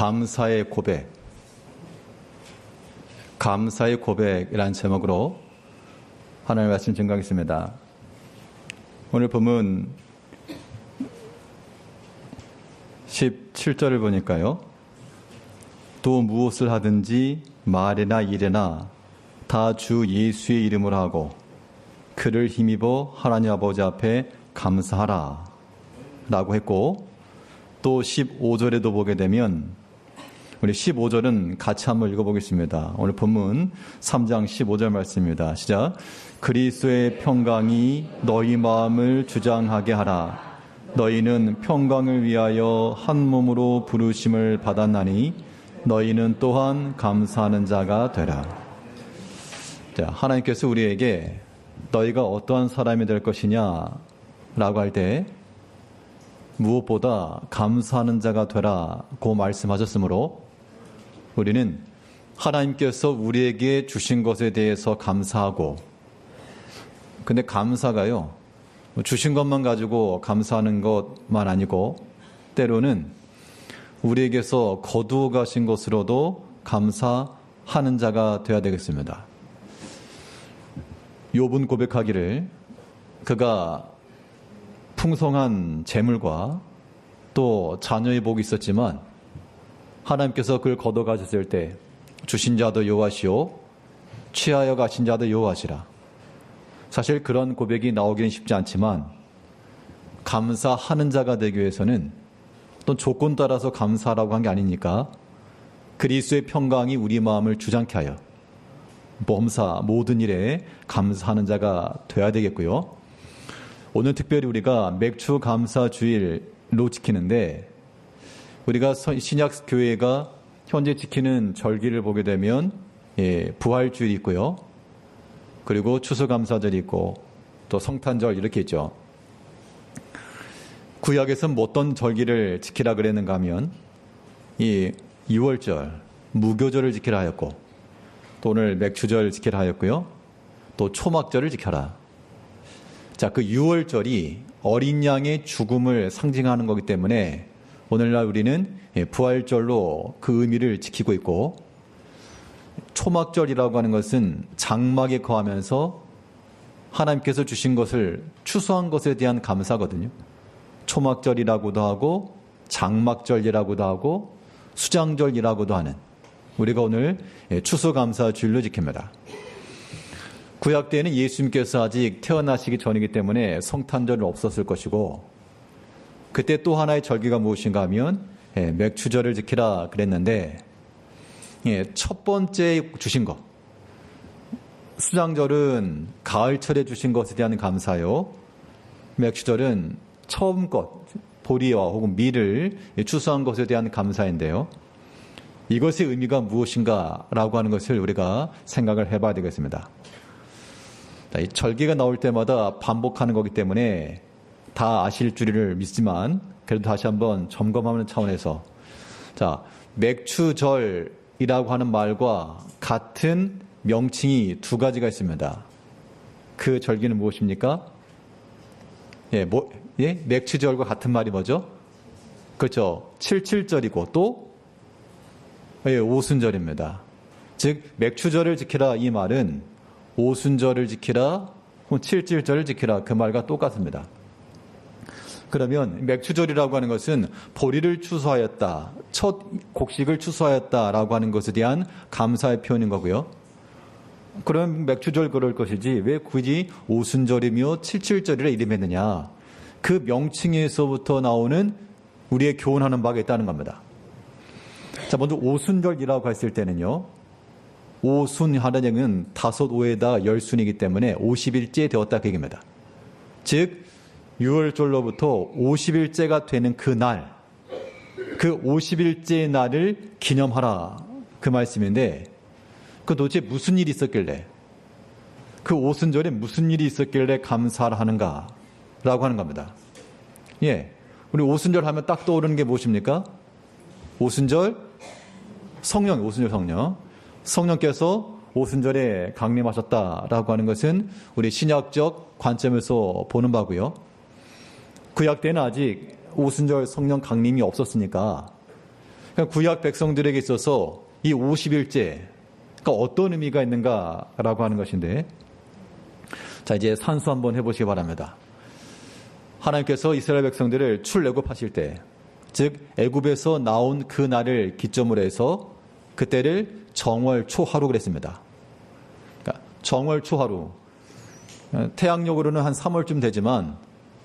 감사의 고백, 감사의 고백이라는 제목으로 하나님의 말씀 증거하겠습니다. 오늘 본문 17절을 보니까요. 또 무엇을 하든지 말이나 일이나 다 주 예수의 이름으로 하고 그를 힘입어 하나님 아버지 앞에 감사하라 라고 했고, 또 15절에도 보게 되면 우리 15절은 같이 한번 읽어보겠습니다. 오늘 본문 3장 15절 말씀입니다. 시작. 그리스도의 평강이 너희 마음을 주장하게 하라. 너희는 평강을 위하여 한 몸으로 부르심을 받았나니 너희는 또한 감사하는 자가 되라. 자, 하나님께서 우리에게 너희가 어떠한 사람이 될 것이냐 라고 할 때 무엇보다 감사하는 자가 되라고 말씀하셨으므로 우리는 하나님께서 우리에게 주신 것에 대해서 감사하고, 근데 감사가요, 주신 것만 가지고 감사하는 것만 아니고 때로는 우리에게서 거두어 가신 것으로도 감사하는 자가 되어야 되겠습니다. 욥은 고백하기를 그가 풍성한 재물과 또 자녀의 복이 있었지만 하나님께서 그를 걷어가셨을 때 주신 자도 여호와시오 취하여 가신 자도 여호와시라. 사실 그런 고백이 나오기는 쉽지 않지만 감사하는 자가 되기 위해서는 또 조건 따라서 감사하라고 한 게 아니니까 그리스도의 평강이 우리 마음을 주장케 하여 범사 모든 일에 감사하는 자가 되어야 되겠고요. 오늘 특별히 우리가 맥주 감사 주일로 지키는데, 우리가 신약교회가 현재 지키는 절기를 보게 되면 부활주일이 있고요. 그리고 추수감사절이 있고 또 성탄절 이렇게 있죠. 구약에서는 어떤 절기를 지키라 그랬는가 하면 이 6월절 무교절을 지키라 하였고, 또 오늘 맥주절 지키라 하였고요. 또 초막절을 지켜라. 자, 그 6월절이 어린 양의 죽음을 상징하는 거기 때문에 오늘날 우리는 부활절로 그 의미를 지키고 있고, 초막절이라고 하는 것은 장막에 거하면서 하나님께서 주신 것을 추수한 것에 대한 감사거든요. 초막절이라고도 하고 장막절이라고도 하고 수장절이라고도 하는, 우리가 오늘 추수감사 주일로 지킵니다. 구약 때에는 예수님께서 아직 태어나시기 전이기 때문에 성탄절은 없었을 것이고, 그때 또 하나의 절기가 무엇인가 하면 맥주절을 지키라 그랬는데, 첫 번째 주신 것, 수장절은 가을철에 주신 것에 대한 감사요, 맥주절은 처음 것, 보리와 혹은 밀을 추수한 것에 대한 감사인데요. 이것의 의미가 무엇인가라고 하는 것을 우리가 생각을 해봐야 되겠습니다. 이 절기가 나올 때마다 반복하는 거기 때문에 다 아실 줄을 믿지만 그래도 다시 한번 점검하는 차원에서, 자, 맥추절이라고 하는 말과 같은 명칭이 두 가지가 있습니다. 그 절기는 무엇입니까? 맥추절과 같은 말이 뭐죠? 그렇죠. 77절이고 또 오순절입니다. 즉 맥추절을 지키라 이 말은 오순절을 지키라, 77절을 지키라 그 말과 똑같습니다. 그러면 맥추절이라고 하는 것은 보리를 추수하였다, 첫 곡식을 추수하였다라고 하는 것에 대한 감사의 표현인 거고요. 그럼 맥추절 그럴 것이지 왜 굳이 오순절이며 77절이라 이름했느냐? 그 명칭에서부터 나오는 우리의 교훈하는 바가 있다는 겁니다. 자, 먼저 오순절이라고 했을 때는요, 오순 하나님은 5오에다 10순이기 때문에 50일째 되었다 그 얘기입니다. 즉 6월절로부터 50일째가 되는 그 날, 그 50일째 날을 기념하라 그 말씀인데, 그 도대체 무슨 일이 있었길래, 그 오순절에 무슨 일이 있었길래 감사를 하는가 라고 하는 겁니다. 우리 오순절 하면 딱 떠오르는 게 무엇입니까? 오순절 성령, 오순절 성령. 성령께서 오순절에 강림하셨다라고 하는 것은 우리 신약적 관점에서 보는 바고요. 구약 때는 아직 오순절 성령 강림이 없었으니까 구약 백성들에게 있어서 이 50일제가 어떤 의미가 있는가라고 하는 것인데, 자, 이제 산수 한번 해보시기 바랍니다. 하나님께서 이스라엘 백성들을 출애굽하실 때, 즉 애굽에서 나온 그 날을 기점으로 해서 그때를 정월 초하루 그랬습니다. 그러니까 정월 초하루, 태양력으로는 한 3월쯤 되지만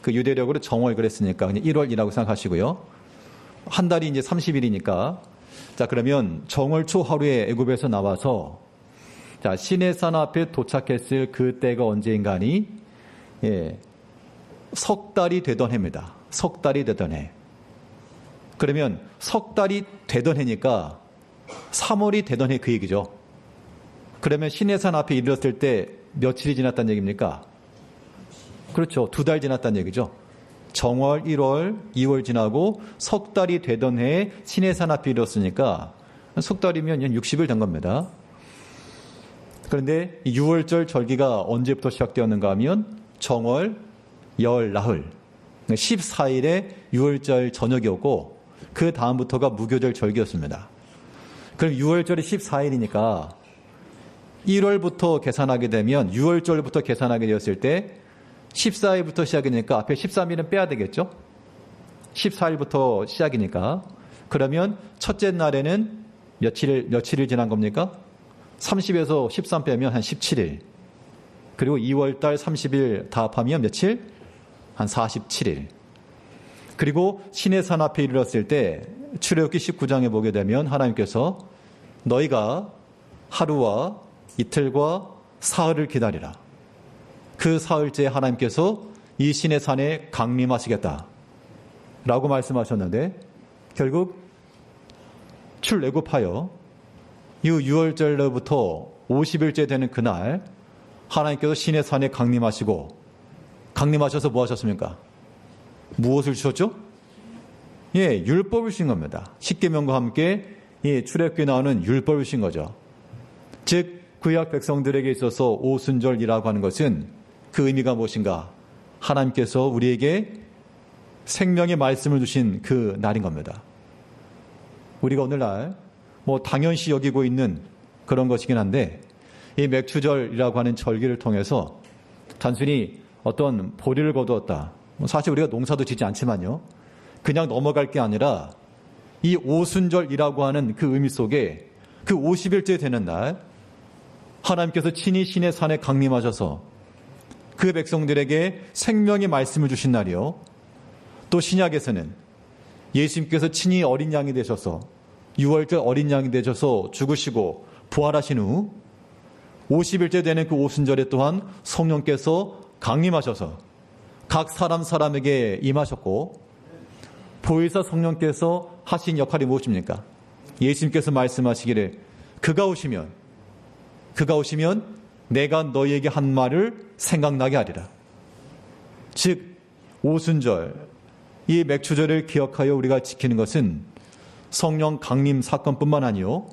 그 유대력으로 정월 그랬으니까 그냥 1월이라고 생각하시고요. 한 달이 이제 30일이니까, 자, 그러면 정월 초하루에 애굽에서 나와서, 자, 시내산 앞에 도착했을 그 때가 언제인가니, 석 달이 되던 해입니다. 석 달이 되던 해. 그러면 석 달이 되던 해니까 3월이 되던 해 그 얘기죠. 그러면 시내산 앞에 이르렀을 때 며칠이 지났다는 얘기입니까? 그렇죠. 2달 지났다는 얘기죠. 정월, 1월, 2월 지나고 석 달이 되던 해에 시내산 앞에 이르렀으니까 석 달이면 60일 된 겁니다. 그런데 6월절 절기가 언제부터 시작되었는가 하면 정월, 열, 나흘, 14일에 6월절 저녁이었고 그 다음부터가 무교절 절기였습니다. 그럼 6월절이 14일이니까 1월부터 계산하게 되면 6월절부터 계산하게 되었을 때 14일부터 시작이니까 앞에 13일은 빼야 되겠죠? 14일부터 시작이니까. 그러면 첫째 날에는 며칠일 지난 겁니까? 30에서 13 빼면 한 17일. 그리고 2월달 30일 다 합하면 며칠? 한 47일. 그리고 시내산 앞에 이르렀을 때 출애굽기 19장에 보게 되면 하나님께서 너희가 하루와 이틀과 사흘을 기다리라. 그 사흘째에 하나님께서 이 시내산에 강림하시겠다 라고 말씀하셨는데, 결국 출애굽하여 이후 6월절로부터 50일째 되는 그날 하나님께서 시내산에 강림하셔서 뭐 하셨습니까? 무엇을 주셨죠? 율법을 주신 겁니다. 십계명과 함께 출애굽기에 나오는 율법을 주신 거죠. 즉 구약 백성들에게 있어서 오순절이라고 하는 것은 그 의미가 무엇인가? 하나님께서 우리에게 생명의 말씀을 주신 그 날인 겁니다. 우리가 오늘날 뭐 당연시 여기고 있는 그런 것이긴 한데, 이 맥추절이라고 하는 절기를 통해서 단순히 어떤 보리를 거두었다, 사실 우리가 농사도 짓지 않지만요, 그냥 넘어갈 게 아니라 이 오순절이라고 하는 그 의미 속에 그 50일째 되는 날 하나님께서 친히 시내산에 강림하셔서 그 백성들에게 생명의 말씀을 주신 날이요, 또 신약에서는 예수님께서 친히 어린 양이 되셔서 6월절 어린 양이 되셔서 죽으시고 부활하신 후 50일째 되는 그 오순절에 또한 성령께서 강림하셔서 각 사람에게 임하셨고, 보혜사 성령께서 하신 역할이 무엇입니까? 예수님께서 말씀하시기를 그가 오시면 내가 너희에게 한 말을 생각나게 하리라. 즉 오순절, 이 맥추절을 기억하여 우리가 지키는 것은 성령 강림 사건뿐만 아니요,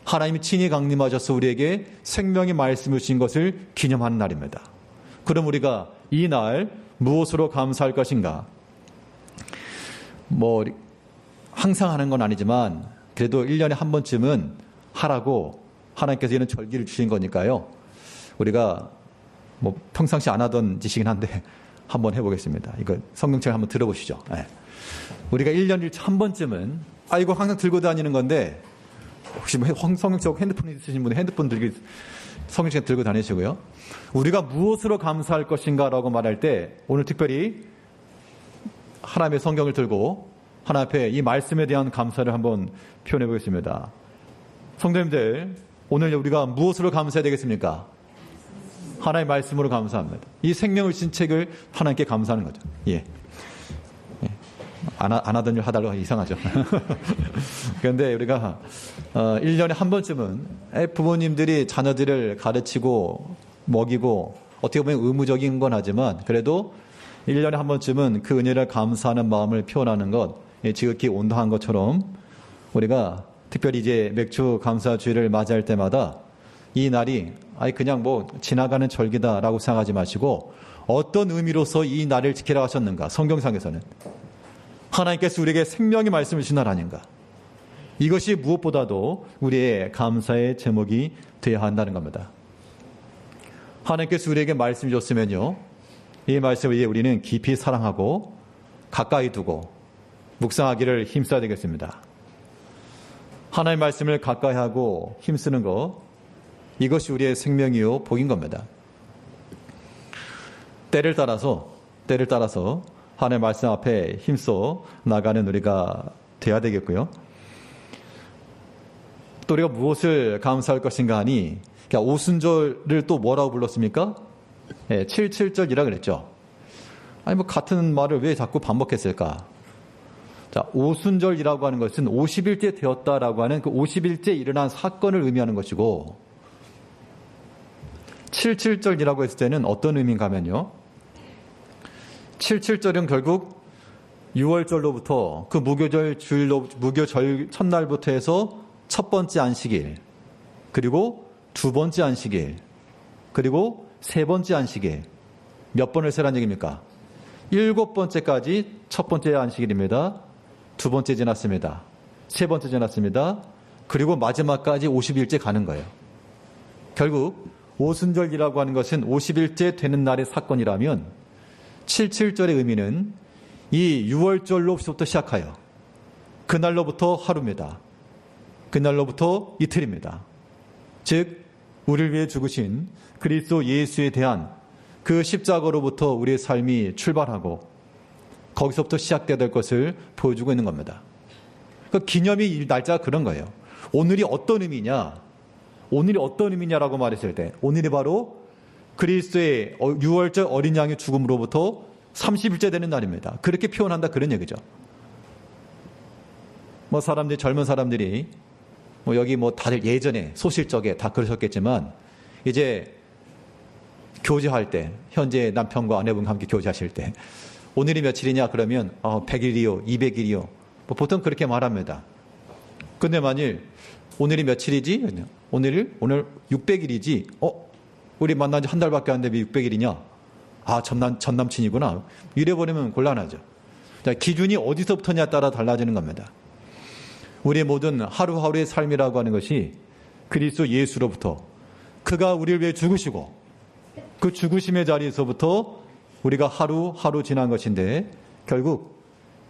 하나님이 친히 강림하셔서 우리에게 생명의 말씀을 주신 것을 기념하는 날입니다. 그럼 우리가 이 날 무엇으로 감사할 것인가? 뭐 항상 하는 건 아니지만 그래도 1년에 한 번쯤은 하라고 하나님께서 이런 절기를 주신 거니까요, 우리가 뭐 평상시 안 하던 짓이긴 한데 한번 해보겠습니다. 이거 성경책 한번 들어보시죠. 네. 우리가 1년에 한 번쯤은, 이거 항상 들고 다니는 건데, 혹시 뭐 성경책 핸드폰 있으신 분은 핸드폰 성경책 들고 다니시고요. 우리가 무엇으로 감사할 것인가라고 말할 때 오늘 특별히 하나님의 성경을 들고 하나님 앞에 이 말씀에 대한 감사를 한번 표현해 보겠습니다. 성도님들, 오늘 우리가 무엇으로 감사해야 되겠습니까? 하나님의 말씀으로 감사합니다. 이 생명을 주신 책을 하나님께 감사하는 거죠. 안 하던 일 하다가 이상하죠. 그런데 우리가 1년에 한 번쯤은 부모님들이 자녀들을 가르치고 먹이고 어떻게 보면 의무적인 건 하지만 그래도 1년에 한 번쯤은 그 은혜를 감사하는 마음을 표현하는 것, 지극히 온당한 것처럼 우리가 특별히 이제 맥주 감사주일을 맞이할 때마다 이 날이 그냥 뭐 지나가는 절기다라고 생각하지 마시고 어떤 의미로서 이 날을 지키라고 하셨는가? 성경상에서는 하나님께서 우리에게 생명의 말씀을 주신 날 아닌가? 이것이 무엇보다도 우리의 감사의 제목이 되어야 한다는 겁니다. 하나님께서 우리에게 말씀 줬으면요, 이 말씀을 위해 우리는 깊이 사랑하고 가까이 두고 묵상하기를 힘써야 되겠습니다. 하나님의 말씀을 가까이 하고 힘쓰는 것, 이것이 우리의 생명이요 복인 겁니다. 때를 따라서 하나님의 말씀 앞에 힘써 나가는 우리가 되어야 되겠고요. 또 우리가 무엇을 감사할 것인가 하니, 오순절을 또 뭐라고 불렀습니까? 77절이라 그랬죠. 아니 뭐 같은 말을 왜 자꾸 반복했을까? 자, 오순절이라고 하는 것은 50일째 되었다라고 하는 그 50일째 일어난 사건을 의미하는 것이고, 77절이라고 했을 때는 어떤 의미인가 하면요, 77절은 결국 6월절로부터 그 무교절 첫날부터 해서 첫 번째 안식일, 그리고 두 번째 안식일, 그리고 세 번째 안식일, 몇 번을 세란 얘기입니까? 7번째까지 첫 번째 안식일입니다. 두 번째 지났습니다. 세 번째 지났습니다. 그리고 마지막까지 50일째 가는 거예요. 결국 오순절이라고 하는 것은 50일째 되는 날의 사건이라면 77절의 의미는 이 6월절로부터 시작하여 그날로부터 하루입니다. 그날로부터 이틀입니다. 즉 우리를 위해 죽으신 그리스도 예수에 대한 그 십자가로부터 우리의 삶이 출발하고 거기서부터 시작되어야 될 것을 보여주고 있는 겁니다. 그 기념이 이 날짜가 그런 거예요. 오늘이 어떤 의미냐? 오늘이 어떤 의미냐라고 말했을 때, 오늘이 바로 그리스도의 6월절 어린 양의 죽음으로부터 30일째 되는 날입니다. 그렇게 표현한다, 그런 얘기죠. 뭐 사람들이, 젊은 사람들이 뭐 여기 뭐 다들 예전에 소실적에 다 그러셨겠지만, 이제 교제할 때, 현재 남편과 아내분과 함께 교제하실 때 오늘이 며칠이냐 그러면 100일이요 200일이요 뭐 보통 그렇게 말합니다. 근데 만일 오늘이 며칠이지? 오늘 600일이지? 우리 만난 지 한 달밖에 안 되면 600일이냐? 전 남친이구나. 이래버리면 곤란하죠. 자, 기준이 어디서부터냐에 따라 달라지는 겁니다. 우리의 모든 하루하루의 삶이라고 하는 것이 그리스도 예수로부터, 그가 우리를 위해 죽으시고 그 죽으심의 자리에서부터 우리가 하루하루 지난 것인데, 결국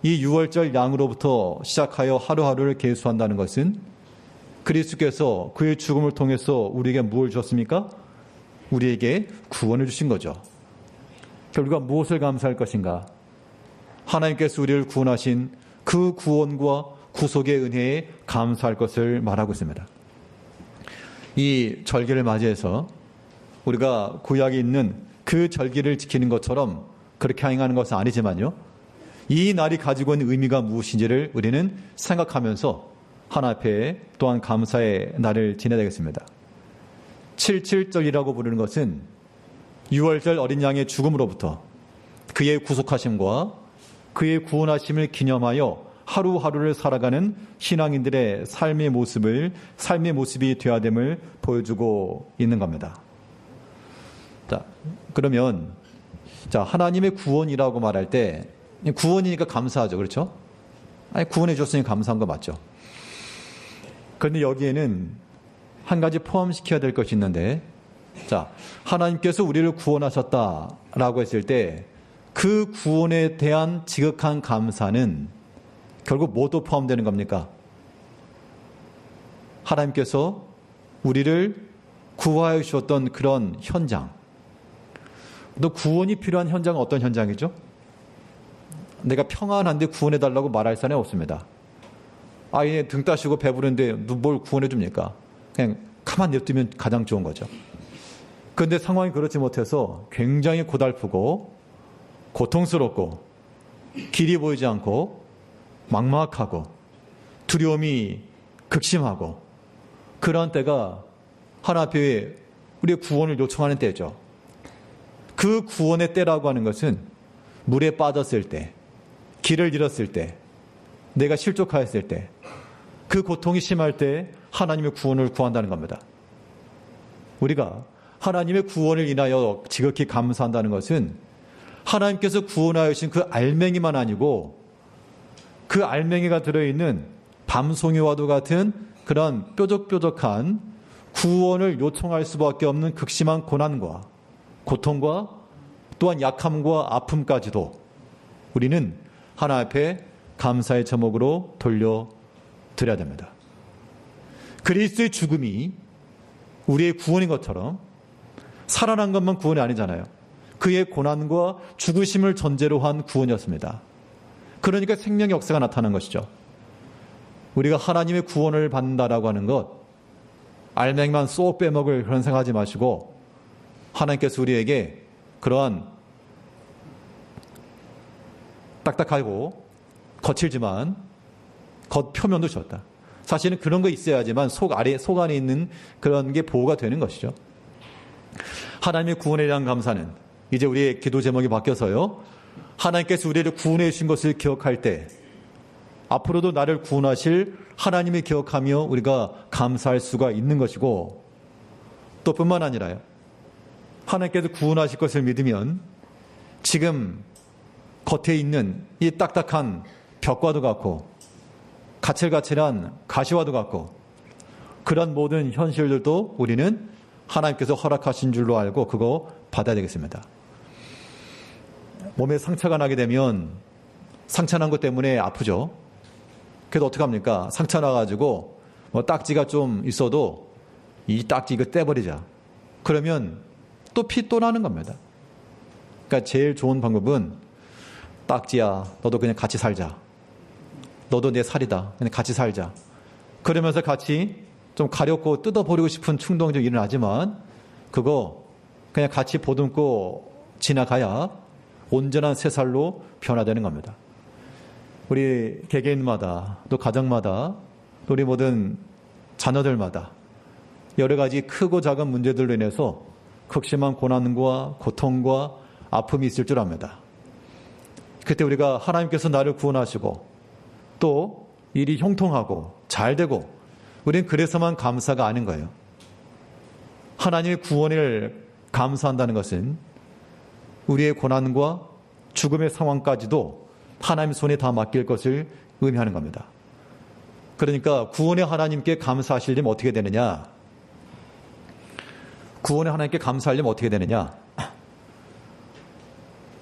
이 6월절 양으로부터 시작하여 하루하루를 계수한다는 것은 그리스도께서 그의 죽음을 통해서 우리에게 무엇을 주셨습니까? 우리에게 구원을 주신 거죠. 결국 무엇을 감사할 것인가? 하나님께서 우리를 구원하신 그 구원과 구속의 은혜에 감사할 것을 말하고 있습니다. 이 절기를 맞이해서 우리가 구약에 있는 그 절기를 지키는 것처럼 그렇게 행하는 것은 아니지만요, 이 날이 가지고 있는 의미가 무엇인지를 우리는 생각하면서 하나님 앞에 또한 감사의 날을 지내야 되겠습니다. 77절이라고 부르는 것은 6월절 어린 양의 죽음으로부터 그의 구속하심과 그의 구원하심을 기념하여 하루하루를 살아가는 신앙인들의 삶의 모습이 되어야 됨을 보여주고 있는 겁니다. 자, 그러면 하나님의 구원이라고 말할 때, 구원이니까 감사하죠. 그렇죠? 구원해 줬으니 감사한 거 맞죠. 그런데 여기에는 한 가지 포함시켜야 될 것이 있는데, 하나님께서 우리를 구원하셨다라고 했을 때 그 구원에 대한 지극한 감사는 결국 뭐도 포함되는 겁니까? 하나님께서 우리를 구하여 주셨던 그런 현장, 또 구원이 필요한 현장은 어떤 현장이죠? 내가 평안한데 구원해달라고 말할 사람이 없습니다. 아예 등 따시고 배부른데 뭘 구원해 줍니까? 그냥 가만 냅두면 가장 좋은 거죠. 그런데 상황이 그렇지 못해서 굉장히 고달프고 고통스럽고 길이 보이지 않고 막막하고 두려움이 극심하고, 그런 때가 하나님 앞에 우리의 구원을 요청하는 때죠. 그 구원의 때라고 하는 것은 물에 빠졌을 때, 길을 잃었을 때, 내가 실족하였을 때, 그 고통이 심할 때 하나님의 구원을 구한다는 겁니다. 우리가 하나님의 구원을 인하여 지극히 감사한다는 것은 하나님께서 구원하여 주신 그 알맹이만 아니고 그 알맹이가 들어있는 밤송이와도 같은 그런 뾰족뾰족한 구원을 요청할 수밖에 없는 극심한 고난과 고통과 또한 약함과 아픔까지도 우리는 하나님 앞에 감사의 제목으로 돌려드려야 됩니다. 그리스도의 죽음이 우리의 구원인 것처럼 살아난 것만 구원이 아니잖아요. 그의 고난과 죽으심을 전제로 한 구원이었습니다. 그러니까 생명의 역사가 나타난 것이죠. 우리가 하나님의 구원을 받는다라고 하는 것, 알맹이만 쏙 빼먹을 그런 생각하지 마시고 하나님께서 우리에게 그러한 딱딱하고 거칠지만 겉표면도 주었다. 사실은 그런 거 있어야지만 속 안에 있는 그런 게 보호가 되는 것이죠. 하나님의 구원에 대한 감사는 이제 우리의 기도 제목이 바뀌어서요. 하나님께서 우리를 구원해 주신 것을 기억할 때 앞으로도 나를 구원하실 하나님을 기억하며 우리가 감사할 수가 있는 것이고, 또 뿐만 아니라요. 하나님께서 구원하실 것을 믿으면 지금 겉에 있는 이 딱딱한 벽과도 같고 가칠가칠한 가시와도 같고 그런 모든 현실들도 우리는 하나님께서 허락하신 줄로 알고 그거 받아야 되겠습니다. 몸에 상처가 나게 되면 상처 난 것 때문에 아프죠. 그래도 어떡합니까? 상처 나가지고 뭐 딱지가 좀 있어도 이 딱지 이거 떼버리자. 그러면 또 피 또 나는 겁니다. 그러니까 제일 좋은 방법은 딱지야, 너도 그냥 같이 살자. 너도 내 살이다. 그냥 같이 살자. 그러면서 같이 좀 가렵고 뜯어버리고 싶은 충동이 좀 일어나지만 그거 그냥 같이 보듬고 지나가야 온전한 새 살로 변화되는 겁니다. 우리 개개인마다 또 가정마다 또 우리 모든 자녀들마다 여러 가지 크고 작은 문제들로 인해서 극심한 고난과 고통과 아픔이 있을 줄 압니다. 그때 우리가 하나님께서 나를 구원하시고 또 일이 형통하고 잘 되고 우리는 그래서만 감사가 아닌 거예요. 하나님의 구원을 감사한다는 것은 우리의 고난과 죽음의 상황까지도 하나님 손에 다 맡길 것을 의미하는 겁니다. 그러니까 구원의 하나님께 감사하시려면 어떻게 되느냐? 구원의 하나님께 감사하려면 어떻게 되느냐?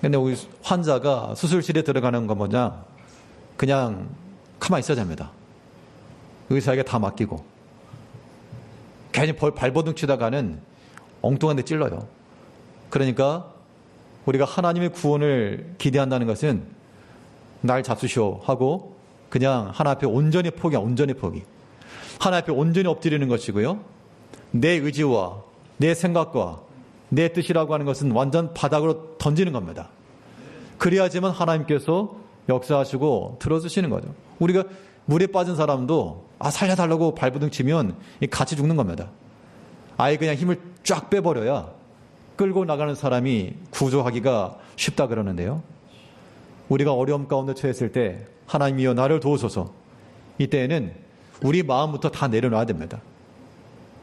근데 우리 환자가 수술실에 들어가는 거 뭐냐? 그냥 가만히 있어야 됩니다. 의사에게 다 맡기고 괜히 발버둥 치다가는 엉뚱한 데 찔러요. 그러니까 우리가 하나님의 구원을 기대한다는 것은 날 잡수시오 하고 그냥 하나 앞에 온전히 온전히 포기. 하나 앞에 온전히 엎드리는 것이고요. 내 의지와 내 생각과 내 뜻이라고 하는 것은 완전 바닥으로 던지는 겁니다. 그래야지만 하나님께서 역사하시고 들어주시는 거죠. 우리가 물에 빠진 사람도 살려달라고 발버둥 치면 같이 죽는 겁니다. 아예 그냥 힘을 쫙 빼버려야 끌고 나가는 사람이 구조하기가 쉽다 그러는데요. 우리가 어려움 가운데 처했을 때 하나님이여 나를 도우소서. 이때에는 우리 마음부터 다 내려놔야 됩니다.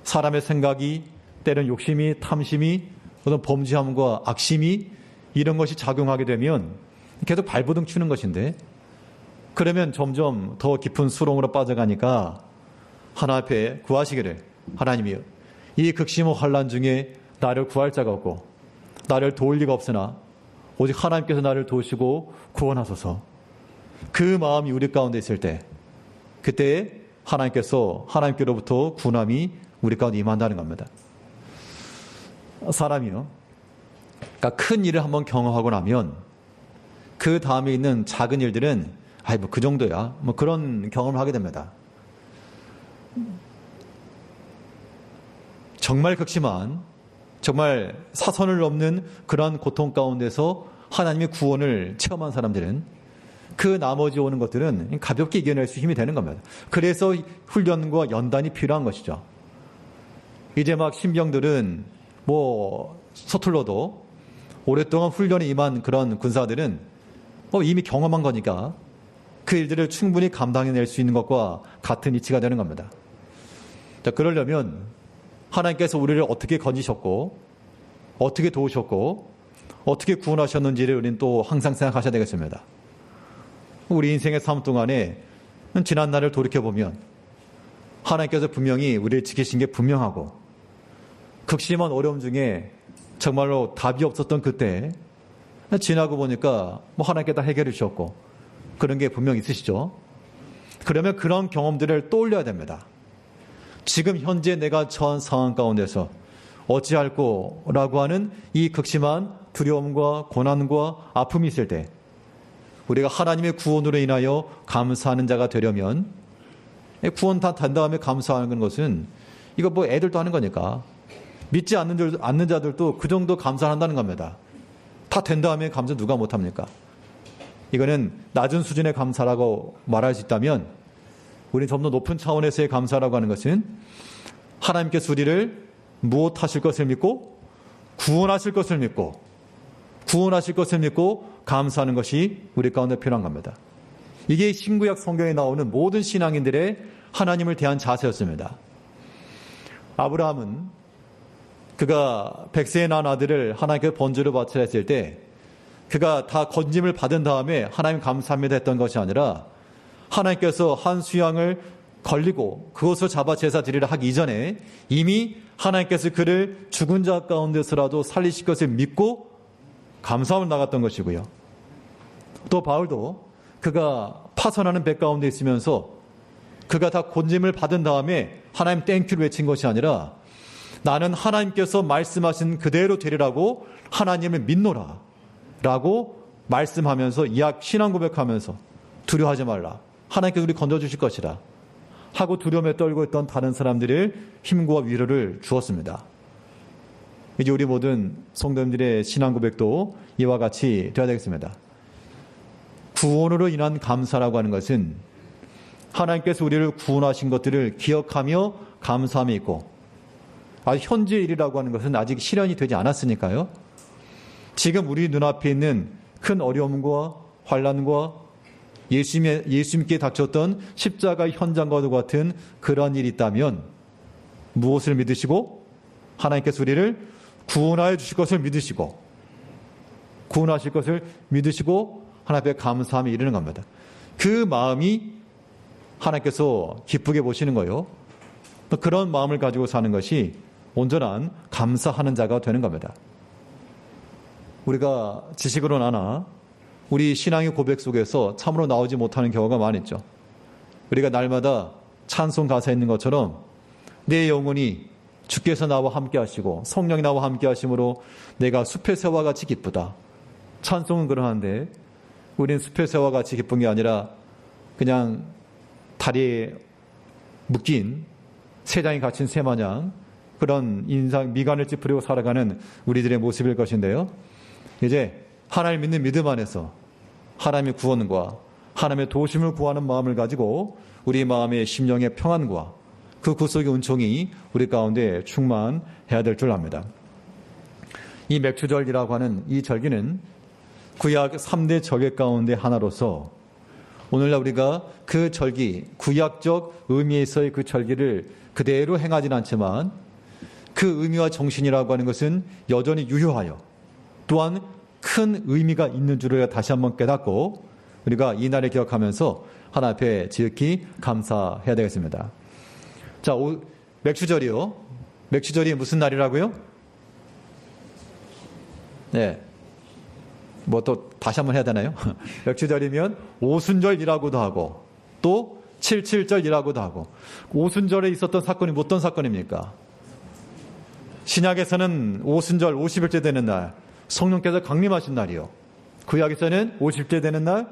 사람의 생각이 때론 욕심이 탐심이 어떤 범죄함과 악심이 이런 것이 작용하게 되면 계속 발버둥 치는 것인데 그러면 점점 더 깊은 수렁으로 빠져가니까 하나님 앞에 구하시기를 하나님이여 이 극심한 환난 중에 나를 구할 자가 없고 나를 도울 리가 없으나 오직 하나님께서 나를 도우시고 구원하소서. 그 마음이 우리 가운데 있을 때 그때 하나님께로부터 구원함이 우리 가운데 임한다는 겁니다. 사람이요. 그러니까 큰 일을 한번 경험하고 나면 그 다음에 있는 작은 일들은 뭐 그 정도야. 뭐 그런 경험을 하게 됩니다. 정말 극심한 정말 사선을 넘는 그러한 고통 가운데서 하나님의 구원을 체험한 사람들은 그 나머지 오는 것들은 가볍게 이겨낼 수 힘이 되는 겁니다. 그래서 훈련과 연단이 필요한 것이죠. 이제 막 신병들은 뭐 서툴러도 오랫동안 훈련에 임한 그런 군사들은 이미 경험한 거니까 그 일들을 충분히 감당해낼 수 있는 것과 같은 이치가 되는 겁니다. 자, 그러려면 하나님께서 우리를 어떻게 건지셨고 어떻게 도우셨고 어떻게 구원하셨는지를 우리는 또 항상 생각하셔야 되겠습니다. 우리 인생의 삶 동안에 지난 날을 돌이켜보면 하나님께서 분명히 우리를 지키신 게 분명하고 극심한 어려움 중에 정말로 답이 없었던 그때 지나고 보니까 하나님께 다 해결해 주셨고 그런 게 분명히 있으시죠. 그러면 그런 경험들을 떠올려야 됩니다. 지금 현재 내가 처한 상황 가운데서 어찌할꼬 라고 하는 이 극심한 두려움과 고난과 아픔이 있을 때 우리가 하나님의 구원으로 인하여 감사하는 자가 되려면 구원 다 된 다음에 감사하는 것은 이거 애들도 하는 거니까 믿지 않는 자들도 그 정도 감사한다는 겁니다. 다 된 다음에 감사 누가 못합니까? 이거는 낮은 수준의 감사라고 말할 수 있다면 우리는 좀 더 높은 차원에서의 감사라고 하는 것은 하나님께서 우리를 무엇하실 것을 믿고 구원하실 것을 믿고 감사하는 것이 우리 가운데 필요한 겁니다. 이게 신구약 성경에 나오는 모든 신앙인들의 하나님을 대한 자세였습니다. 아브라함은 그가 100세에 낳은 아들을 하나님께 번제로 바치라 했을 때 그가 다 건짐을 받은 다음에 하나님 감사합니다 했던 것이 아니라 하나님께서 한 수양을 걸리고 그것을 잡아 제사 드리라 하기 이전에 이미 하나님께서 그를 죽은 자 가운데서라도 살리실 것을 믿고 감사함을 나갔던 것이고요. 또 바울도 그가 파선하는 배 가운데 있으면서 그가 다 건짐을 받은 다음에 하나님 땡큐를 외친 것이 아니라 나는 하나님께서 말씀하신 그대로 되리라고 하나님을 믿노라 라고 말씀하면서 신앙 고백하면서 두려워하지 말라. 하나님께서 우리 건져주실 것이라 하고 두려움에 떨고 있던 다른 사람들의 힘과 위로를 주었습니다. 이제 우리 모든 성도님들의 신앙 고백도 이와 같이 되어야 되겠습니다. 구원으로 인한 감사라고 하는 것은 하나님께서 우리를 구원하신 것들을 기억하며 감사함이 있고 아직 현재 일이라고 하는 것은 아직 실현이 되지 않았으니까요. 지금 우리 눈앞에 있는 큰 어려움과 환난과 예수님께 닥쳤던 십자가의 현장과도 같은 그러한 일이 있다면 무엇을 믿으시고 하나님께서 우리를 구원하여 주실 것을 믿으시고 구원하실 것을 믿으시고 하나님 앞에 감사함이 이르는 겁니다. 그 마음이 하나님께서 기쁘게 보시는 거예요. 그런 마음을 가지고 사는 것이 온전한 감사하는 자가 되는 겁니다. 우리가 지식으로 나나 우리 신앙의 고백 속에서 참으로 나오지 못하는 경우가 많았죠. 우리가 날마다 찬송 가사에 있는 것처럼 내 영혼이 주께서 나와 함께 하시고 성령이 나와 함께 하심으로 내가 숲의 새와 같이 기쁘다. 찬송은 그러한데 우리는 숲의 새와 같이 기쁜 게 아니라 그냥 다리에 묶인 새장이 갇힌 새 마냥 그런 미간을 찌푸리고 살아가는 우리들의 모습일 것인데요. 이제 하나님 믿는 믿음 안에서 하나님의 구원과 하나님의 도심을 구하는 마음을 가지고 우리 마음의 심령의 평안과 그 구속의 은총이 우리 가운데 충만해야 될 줄 압니다. 이 맥추절이라고 하는 이 절기는 구약 3대 절기 가운데 하나로서 오늘날 우리가 그 절기, 구약적 의미에서의 그 절기를 그대로 행하지는 않지만 그 의미와 정신이라고 하는 것은 여전히 유효하여 또한 큰 의미가 있는 줄을 다시 한번 깨닫고 우리가 이 날을 기억하면서 하나님 앞에 지극히 감사해야 되겠습니다. 자, 맥추절이요. 맥추절이 무슨 날이라고요? 네. 또 다시 한번 해야 되나요? 맥추절이면 오순절이라고도 하고 또 칠칠절이라고도 하고 오순절에 있었던 사건이 어떤 사건입니까? 신약에서는 오순절 50일째 되는 날 성령께서 강림하신 날이요. 구약에서는 50째 되는 날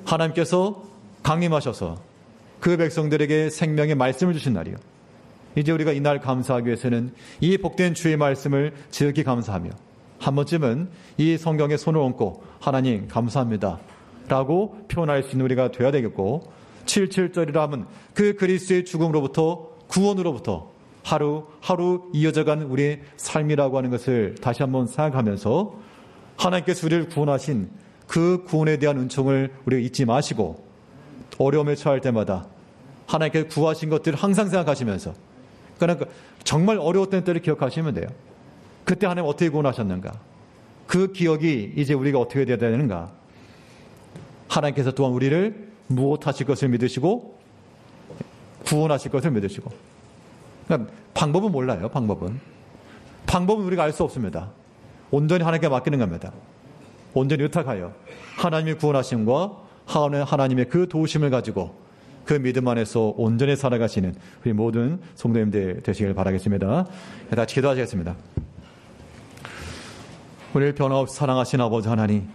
하나님께서 강림하셔서 그 백성들에게 생명의 말씀을 주신 날이요. 이제 우리가 이 날 감사하기 위해서는 이 복된 주의 말씀을 지극히 감사하며 한 번쯤은 이 성경에 손을 얹고 하나님 감사합니다 라고 표현할 수 있는 우리가 되어야 되겠고 77절이라 하면 그 그리스도의 죽음으로부터 구원으로부터 하루 이어져간 우리의 삶이라고 하는 것을 다시 한번 생각하면서 하나님께서 우리를 구원하신 그 구원에 대한 은총을 우리가 잊지 마시고 어려움에 처할 때마다 하나님께서 구하신 것들을 항상 생각하시면서 그러니까 정말 어려웠던 때를 기억하시면 돼요. 그때 하나님 어떻게 구원하셨는가? 그 기억이 이제 우리가 어떻게 되어야 되는가? 하나님께서 또한 우리를 무엇하실 것을 믿으시고 구원하실 것을 믿으시고. 그러니까 방법은 몰라요. 방법은 우리가 알 수 없습니다. 온전히 하나님께 맡기는 겁니다. 온전히 의탁하여 하나님의 구원하심과 하나님의 그 도우심을 가지고 그 믿음 안에서 온전히 살아가시는 우리 모든 성도님들 되시길 바라겠습니다. 다 기도하시겠습니다. 우리를 변함없이 사랑하신 아버지 하나님,